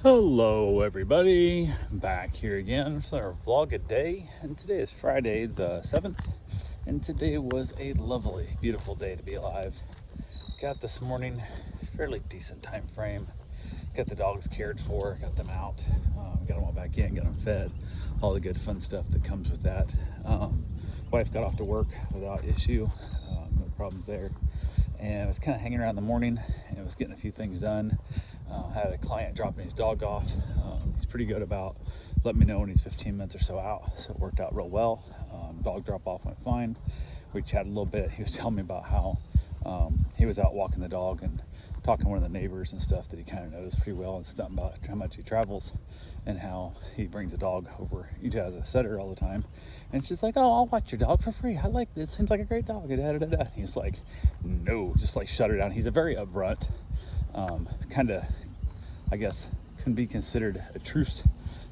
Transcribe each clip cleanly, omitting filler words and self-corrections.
Hello everybody, back here again for our vlog a day, and today is Friday the 7th, and today was a lovely, beautiful day to be alive. Got this morning, fairly decent time frame, got the dogs cared for, got them out, got them all back in, got them fed, all the good fun stuff that comes with that. Wife got off to work without issue, no problems there. And I was kind of hanging around in the morning and was getting a few things done. Had a client dropping his dog off. He's pretty good about letting me know when he's 15 minutes or so out, so it worked out real well. Dog drop off went fine. We chatted a little bit. He was telling me about how he was out walking the dog and talking to one of the neighbors and stuff that he kind of knows pretty well, and stuff about how much he travels and how he brings a dog over. He has a setter all the time, and she's like, "Oh, I'll watch your dog for free. I like it. Seems like a great dog." And he's like, "No," just like shut her down. He's a very upfront, kind of, I guess, can be considered a truce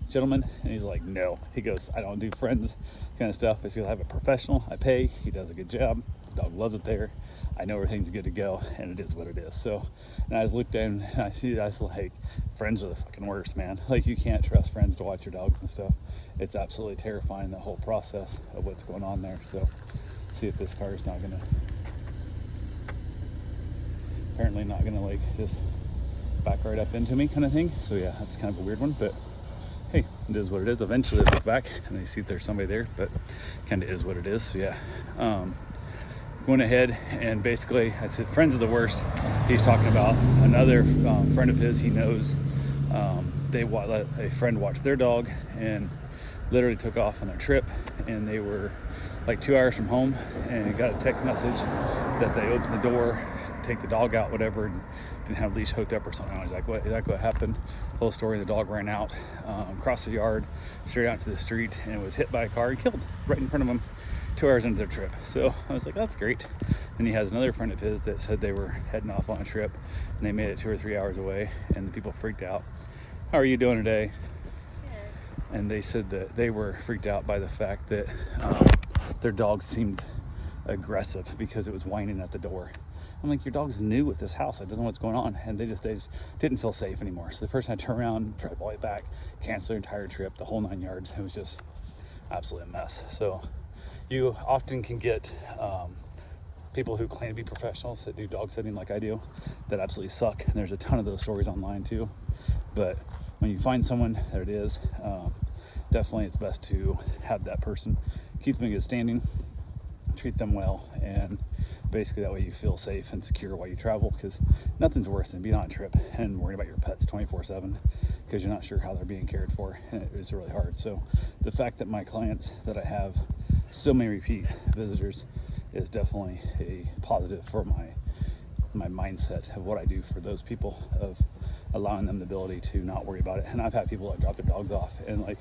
gentleman. And he's like, "No." He goes, "I don't do friends kind of stuff." He goes, "I have a professional. I pay. He does a good job. The dog loves it there. I know everything's good to go, and it is what it is." So, and I just looked in and I was like, friends are the fucking worst, man. Like, you can't trust friends to watch your dogs and stuff. It's absolutely terrifying, the whole process of what's going on there. So, see if this car is not gonna, apparently not gonna like just back right up into me kind of thing. So yeah, that's kind of a weird one, but hey, it is what it is. Eventually they look back and they see there's somebody there, but kind of is what it is. So yeah, went ahead and basically I said friends are the worst. He's talking about another friend of his he knows. They let a friend watch their dog and literally took off on their trip, and they were like 2 hours from home and got a text message that they opened the door, take the dog out, whatever, and didn't have a leash hooked up or something. I was like, what happened? Whole story. The dog ran out, across the yard, straight out to the street, and was hit by a car and killed right in front of him 2 hours into their trip. So I was like, that's great. And he has another friend of his that said they were heading off on a trip and they made it 2 or 3 hours away, and the people freaked out. "How are you doing today?" And they said that they were freaked out by the fact that their dog seemed aggressive because it was whining at the door. I'm like, your dog's new at this house. I don't know what's going on. And they just didn't feel safe anymore. So the person had to turn around, drive all the way back, cancel their entire trip, the whole 9 yards. It was just absolutely a mess. So you often can get people who claim to be professionals that do dog sitting like I do that absolutely suck. And there's a ton of those stories online too. But when you find someone that it is, definitely it's best to have that person, keep them in good standing, treat them well, and basically that way you feel safe and secure while you travel, because nothing's worse than being on a trip and worrying about your pets 24/7 because you're not sure how they're being cared for, and it was really hard. So the fact that my clients that I have so many repeat visitors is definitely a positive for my mindset of what I do for those people, of allowing them the ability to not worry about it. And I've had people that drop their dogs off and like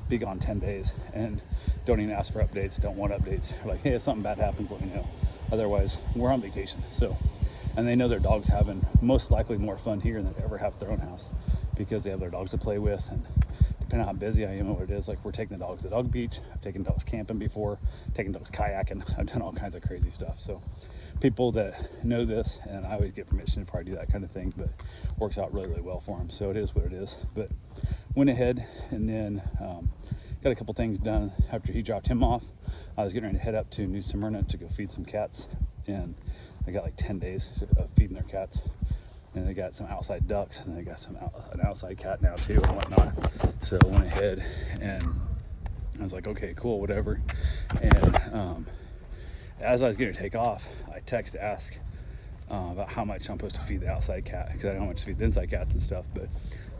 be gone 10 days and don't even ask for updates, don't want updates. They're like, "Hey, if something bad happens, let me know. Otherwise, we're on vacation." So, and they know their dog's having most likely more fun here than they ever have at their own house because they have their dogs to play with. And depending on how busy I am and what it is, like we're taking the dogs to Dog Beach, I've taken dogs camping before, taking dogs kayaking, I've done all kinds of crazy stuff. So people that know this, and I always get permission before I do that kind of thing, but works out really, really well for them. So it is what it is. But went ahead and then got a couple things done after he dropped him off. I was getting ready to head up to New Smyrna to go feed some cats, and I got like 10 days of feeding their cats. And they got some outside ducks, and they got an outside cat now too and whatnot. So I went ahead and I was like, okay, cool, whatever. And as I was going to take off, I text to ask about how much I'm supposed to feed the outside cat, because I don't know how much to feed the inside cats and stuff, but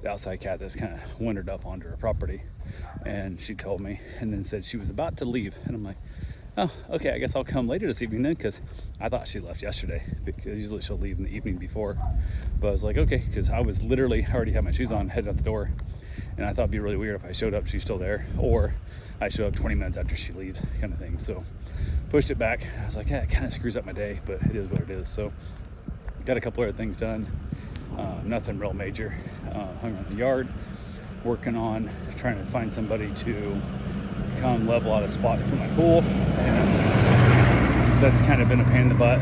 the outside cat that's kind of wandered up onto her property. And she told me, and then said she was about to leave. And I'm like, oh, okay, I guess I'll come later this evening then, because I thought she left yesterday, because usually she'll leave in the evening before. But I was like, okay, because I was literally, I already had my shoes on, heading out the door, and I thought it'd be really weird if I showed up, she's still there, or I show up 20 minutes after she leaves, kind of thing. So pushed it back. I was like, yeah, it kind of screws up my day, but it is what it is. So got a couple other things done, nothing real major. Hung around the yard, working on trying to find somebody to come level out a spot to put my pool, and that's kind of been a pain in the butt.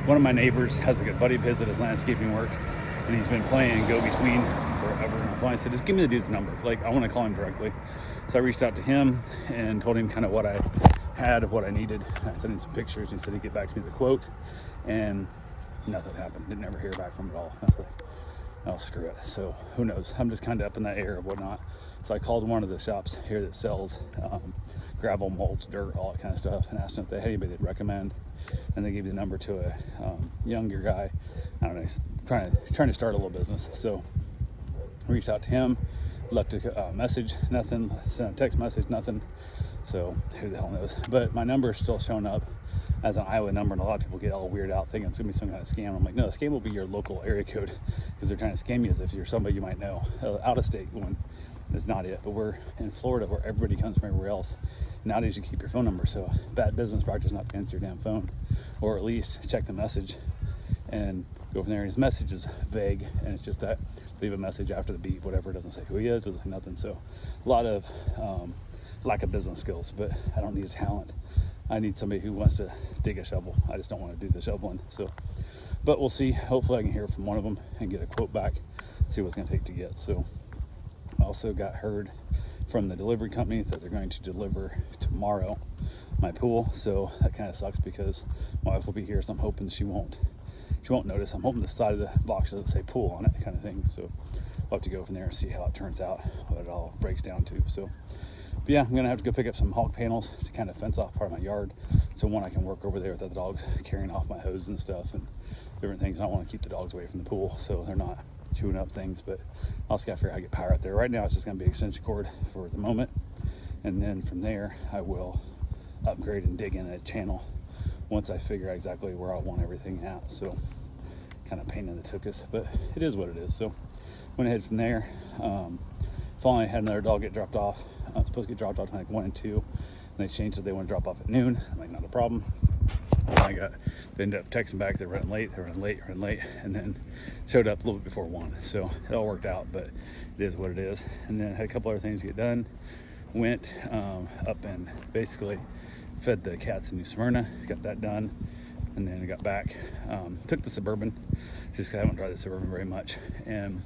One of my neighbors has a good buddy of his that does landscaping work, and he's been playing go-between for forever. And I finally said, just give me the dude's number. Like, I want to call him directly. So I reached out to him and told him kind of what I had, what I needed. I sent him some pictures and he said he'd get back to me with a quote, and nothing happened. Didn't ever hear back from it at all. I was like, oh, screw it. So who knows? I'm just kind of up in that air of whatnot. So I called one of the shops here that sells gravel, mulch, dirt, all that kind of stuff, and asked them if they had anybody they'd recommend. And they gave me the number to a younger guy. I don't know, he's trying to start a little business. So I reached out to him, left a message, nothing, sent a text message, nothing. So who the hell knows? But my number is still showing up as an Iowa number, and a lot of people get all weird out thinking it's gonna be some kind of scam. I'm like, no, the scam will be your local area code, because they're trying to scam you as if you're somebody you might know. Out of state one is not it, but we're in Florida where everybody comes from everywhere else. Nowadays you keep your phone number, so bad business practice not to answer your damn phone, or at least check the message and go from there. His message is vague, and it's just that leave a message after the beep, whatever. It doesn't say who he is, doesn't say nothing. So a lot of lack of business skills, but I don't need a talent. I need somebody who wants to dig a shovel. I just don't want to do the shoveling. So, but we'll see. Hopefully I can hear from one of them and get a quote back, see what it's going to take to get. So I also got heard from the delivery company that they're going to deliver tomorrow my pool. So that kind of sucks because my wife will be here, so I'm hoping she won't notice. I'm hoping the side of the box doesn't say pool on it, kind of thing. So we'll have to go from there and see how it turns out, what it all breaks down to. So but yeah, I'm gonna have to go pick up some hog panels to kind of fence off part of my yard, so one, I can work over there without the dogs carrying off my hose and stuff and different things. I don't want to keep the dogs away from the pool so they're not chewing up things, but I also gotta figure out how to get power out there. Right now it's just gonna be extension cord for the moment, and then from there I will upgrade and dig in a channel once I figure out exactly where I want everything at. So kind of pain in the tuchus, but it is what it is. So went ahead from there. Finally had another dog get dropped off. I was supposed to get dropped off like 1 and 2, and they changed it. They want to drop off at noon. I'm like, not a problem. They ended up texting back, they're running late, and then showed up a little bit before 1. So it all worked out, but it is what it is. And then had a couple other things to get done. Went up and basically fed the cats in New Smyrna, got that done. And then I got back, took the Suburban, just because I haven't tried the Suburban very much. And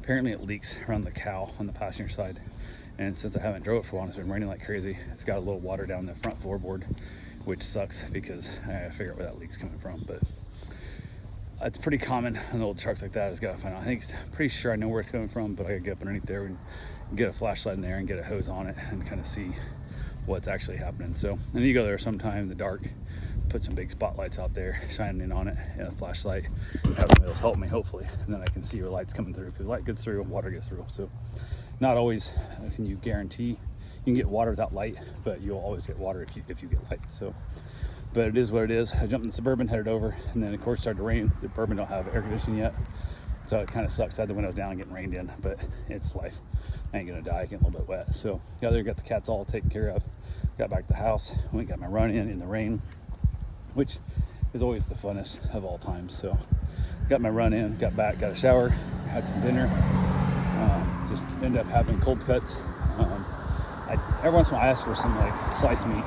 apparently it leaks around the cow on the passenger side. And since I haven't drove it for a while, it's been raining like crazy. It's got a little water down the front floorboard, which sucks because I gotta figure out where that leak's coming from. But it's pretty common in old trucks like that. I just gotta find out. I'm pretty sure I know where it's coming from, but I gotta get up underneath there and get a flashlight in there and get a hose on it and kind of see what's actually happening. So, and you go there sometime in the dark, put some big spotlights out there, shining in on it, and a flashlight, and have somebody else help me, hopefully, and then I can see your lights coming through, because light gets through and water gets through. So not always can you guarantee you can get water without light, but you'll always get water if you get light. So, but it is what it is. I jumped in the Suburban, headed over, and then of course it started to rain. The Suburban don't have air conditioning yet, so it kind of sucks. I had the windows down and getting rained in, but it's life. I ain't gonna die, getting a little bit wet. So the other got the cats all taken care of. Got back to the house, went got my run in the rain, which is always the funnest of all times. So got my run in, got back, got a shower, had some dinner, just ended up having cold cuts. Every once in a while I ask for some like sliced meat,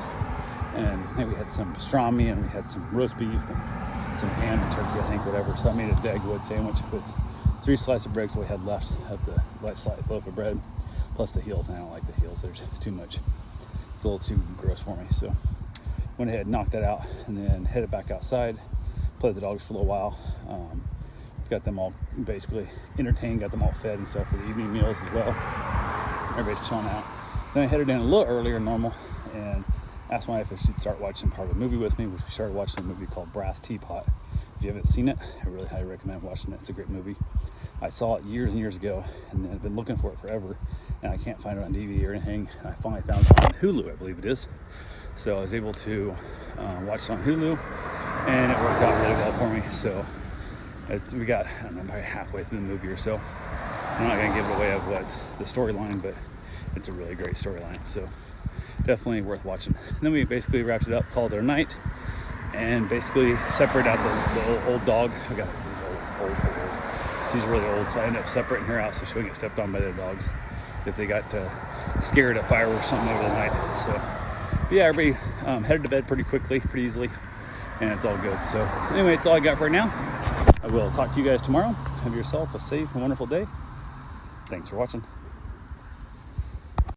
and then we had some pastrami, and we had some roast beef and some ham and turkey, I think, whatever. So I made a Dagwood sandwich with 3 slices of bread, so we had left of the light slice loaf of bread, plus the heels, and I don't like the heels, there's too much. It's a little too gross for me. So went ahead and knocked that out, and then headed back outside, played with the dogs for a little while, got them all basically entertained, got them all fed and stuff for the evening meals as well. Everybody's chilling out. Then I headed in a little earlier than normal and asked my wife if she'd start watching part of a movie with me, which we started watching a movie called Brass Teapot. If you haven't seen it, I really highly recommend watching it. It's a great movie. I saw it years and years ago, and then I've been looking for it forever, and I can't find it on DVD or anything. I finally found it on Hulu, I believe it is. So I was able to watch it on Hulu, and it worked out really well for me. So we got, I don't know, probably halfway through the movie or so. I'm not going to give it away of what's the storyline, but it's a really great storyline. So definitely worth watching. And then we basically wrapped it up, called it a night, and basically separated out the old dog. I got she's old. She's really old, so I ended up separating her out so she wouldn't get stepped on by the dogs if they got scared at fireworks or something over the night. So, but yeah, everybody headed to bed pretty quickly, pretty easily, and it's all good. So anyway, that's all I got for right now. I will talk to you guys tomorrow. Have yourself a safe and wonderful day. thanks for watching.